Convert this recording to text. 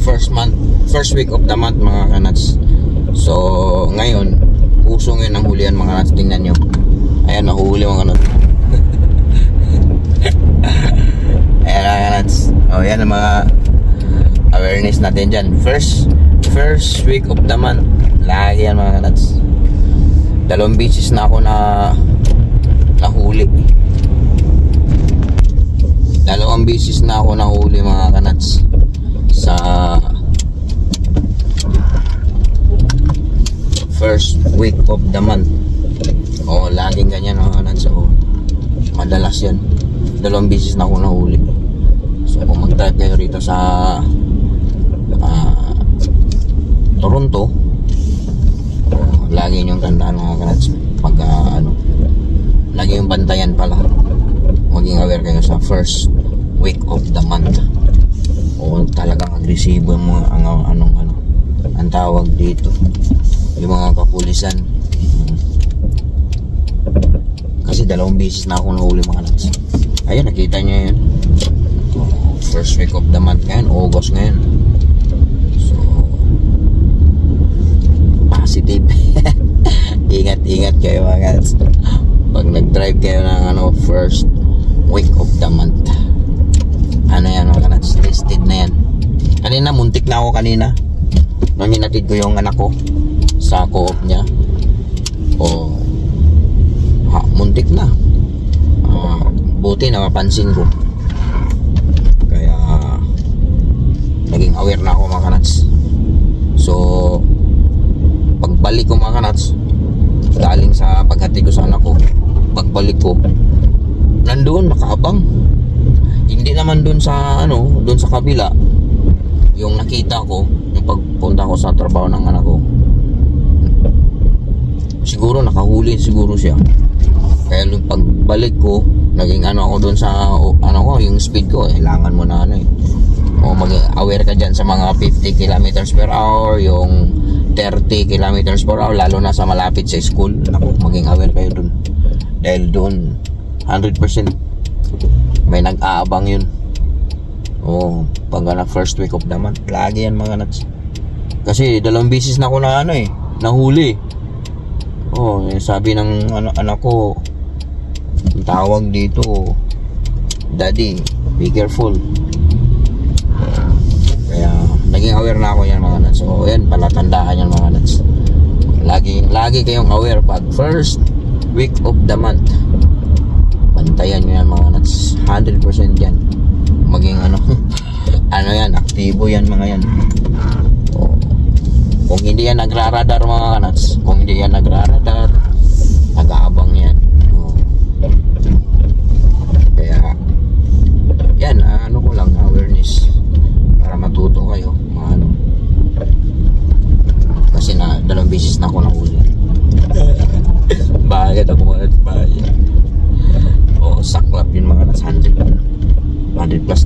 first week of the month mga kanats. So ngayon uso ngayon ang hulihan mga kanats. Tingnan nyo, ayan, nahuhuli mga kanats. Ayan mga kanats. O yan ang mga awareness natin dyan. First week of the month, lagi yan mga kanats. 2 beses na ako nahuli. 2 beses na ako nahuli mga kanats sa first week of the month. O laging ganyan mga kanats. So madalas yan, 2 beses na ako nahuli. So kung mag-drive kayo rito sa Toronto, lagi niyong tandaan mga kanats, pag lagi yung bantayan pala, maging aware kayo sa first week of the month. O talagang agresibo mo ang tawag dito, yung mga kapulisan. Kasi 2 beses na ako nahuli mga kanats. Ayun, nakita niyo yun, first week of the month ngayon, August ngayon. So positive. Ingat kayo mga kanats pag nag-drive kayo ng first week of the month. Yan mga kanats, listed na yan. Kanina muntik na ako kanina nung hinatid ko yung anak ko sa co-op niya. Muntik na, buti napapansin ko, kaya naging aware na ako mga kanats. So pagbalik ko mga kanats, galing sa paghatid ko sa anak ko, pagbalik ko nandoon nakaabang. Hindi naman doon sa doon sa kabila yung nakita ko yung pagpunta ko sa trabaho ng anak ko. Siguro nakahuli siguro siya, kaya yung pagbalik ko naging ako doon sa ko, yung speed ko kailangan mo na mag-aware ka dyan sa mga 50 kilometers per hour, yung 30 kilometers per hour, lalo na sa malapit sa school. Maging aware kayo dun, dahil doon 100% may nag-aabang yun. Pag first week of the month, lagi yan mga nuts. Kasi 2 beses na ako nahuli. Sabi ng anak ko, tawag dito, daddy, be careful. Kaya naging aware na ako yan mga nuts. So yan, palatandaan yan mga nuts. Lagi kayong aware pag first week of the month. Bantayan nyo yan mga nuts, 100% yan. Maging yan, aktibo yan mga yan. Kung hindi yan nagraradar mga nuts, kung hindi yan nagraradar, nag-aabang yan. Kaya yan, ko lang, awareness para matuto kayo kasi 2 beses na ako nahuli. Bakit ako mga nuts, saklap yun mga nuts. 100 plus